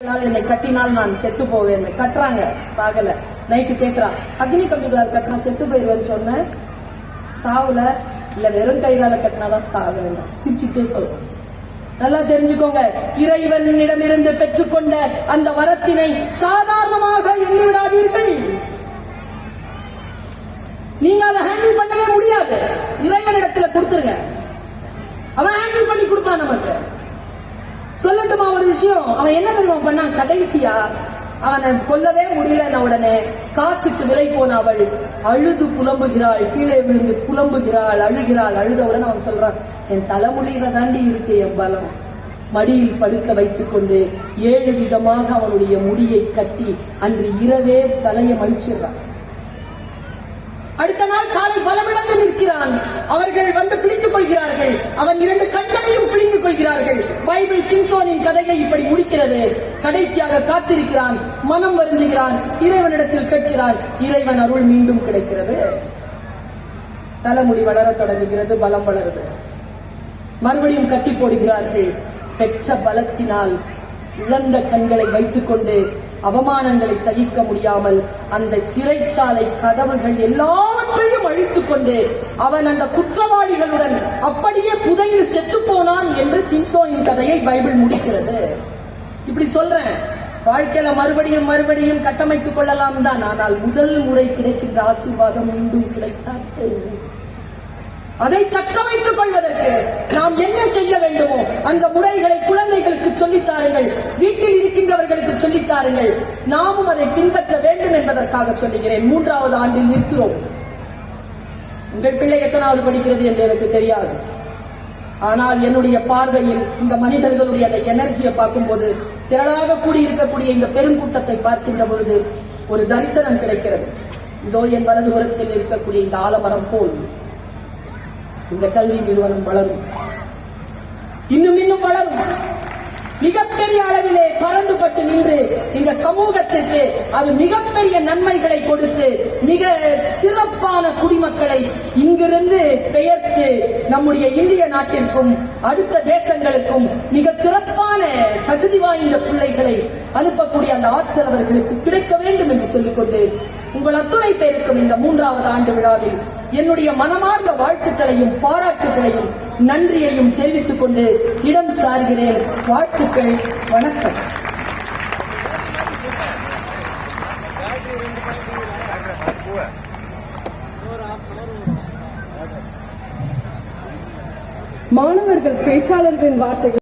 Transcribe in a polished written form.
என்னை கட்டினால் நான் செத்து போவேன். கட்டுறாங்க, சாகல. நைட்டு கேட்கிறான், அக்னி கம்பிகளால் கட்டினா செத்து போயிருவேன்னு சொன்ன, சாவுல இல்ல வெறும் கைகால கட்டினாதான் சாக வேண்டும். சிரிச்சுட்டே சொல்றோம். நல்லா தெரிஞ்சுக்கோங்க, இறைவனிடமிருந்து பெற்றுக்கொண்ட அந்த வரத்தினை சாதாரணமாக எண்ணி விடாதீர்கள். நீங்க அதை ஹேண்டில் பண்ணவே முடியாது. இறைவனிடத்துல கொடுத்துருங்க, அவன் ஹேண்டில் பண்ணி கொடுப்பான் நமக்கு. சொல்லட்டுமா ஒரு விஷயம்? அவன் என்ன தெரியுமா பண்ணான்? கடைசியா அவனை கொல்லவே முடியல. உடனே காசுக்கு விலை போன அவள் அழுது புலம்புகிறாள், கீழே விழுந்து புலம்புகிறாள், அழுகிறாள். அழுதவுடன் அவன் சொல்றான், என் தலைமுடியில தாண்டி இருக்கு என் பலம். மடியில் படுக்க வைத்துக் கொண்டு 7 விதமாக அவனுடைய முடியை கட்டி அன்று இரவே தலையை மடிச்சிடுறான். அடுத்த நாள் காலை பலமிழந்து நிற்கிறான். அவர்கள் வந்து பிடித்துக் கொள்கிறார்கள். அவன் 2 கண்களையும் பிடித்துக் கொள்கிறார்கள். பைபிள் சிம்சோனின் கதையை இப்படி முடிக்கிறது. கடைசியாக காத்திருக்கிறான், மனம் வருந்துகிறான், இறைவனிடத்தில் கேட்கிறான். இறைவன் அருள் மீண்டும் கிடைக்கிறது. தலைமுடி வளர தொடங்குகிறது, பலம் வளருது. மறுபடியும் கட்டி போடுகிறார்கள். பெற்ற பலத்தினால் இழந்த கண்களை வைத்துக் கொண்டு அவமானங்களை சகிக்க முடியாமல் அந்த சிறைச்சாலை கதவுகள் எல்லாவற்றையும் அழித்துக் கொண்டு அவன் அந்த குற்றவாளிகளுடன் அப்படியே புதைந்து செத்து போனான் என்று சிம்சோனின் கதையை பைபிள் முடிக்கிறது. இப்படி சொல்றேன், வாழ்க்கையில மறுபடியும் மறுபடியும் கட்டமைத்துக் கொள்ளலாம் தான். ஆனால் முதல் முறை கிடைக்கின்ற ஆசீர்வாதம் மீண்டும் கிடைத்தார்கள். அதை தக்க வைத்துக் கொள்வதற்கு நாம் என்ன செய்ய வேண்டுமோ அந்த முறைகளை குழந்தைகளுக்கு சொல்லித்தாருங்கள், வீட்டில் இருக்கின்றவர்களுக்கு சொல்லித்தாருங்கள். நாமும் அதை பின்பற்ற வேண்டும் என்பதற்காக சொல்லுகிறேன். 3வது ஆண்டில் நிற்கிறோம். உங்கள் பிள்ளை எத்தனாவது படிக்கிறது என்று எனக்கு தெரியாது. ஆனால் என்னுடைய பார்வையில் இந்த மனிதர்களுடைய அந்த எனர்ஜியை பார்க்கும்போது, திரளாக கூடியிருக்கக்கூடிய இந்த பெருங்கூட்டத்தை பார்க்கின்ற பொழுது ஒரு தரிசனம் கிடைக்கிறது. இதோ என் வலதுபுறத்தில் இருக்கக்கூடிய இந்த ஆலமரம் போல் இந்த கல்வி நிறுவனம் வளரும், இன்னும் இன்னும் வளரும். மிகப்பெரிய அளவிலே பறந்துபட்டு நின்று இந்த சமூகத்திற்கு அது மிகப்பெரிய நன்மைகளை கொடுத்து மிக சிறப்பான குடிமக்களை இங்கிருந்து பெயர்த்து நம்முடைய இந்திய நாட்டிற்கும் அடுத்த தேசங்களுக்கும் மிக சிறப்பான தகுதி வாய்ந்த பிள்ளைகளை அனுப்பக்கூடிய அந்த ஆற்றல் அவர்களுக்கு கிடைக்க வேண்டும் என்று சொல்லிக்கொண்டு உங்கள் அத்துணை பேருக்கும் இந்த 3வது ஆண்டு விழாவில் என்னுடைய மனமார்ந்த வாழ்த்துக்களையும் பாராட்டுகளையும் நன்றியையும் தெரிவித்துக் கொண்டு இடம் சார்கிறேன். வாழ்த்துக்கள், வணக்கம். மாணவர்கள் பேச்சாளர்களின் வார்த்தைகள்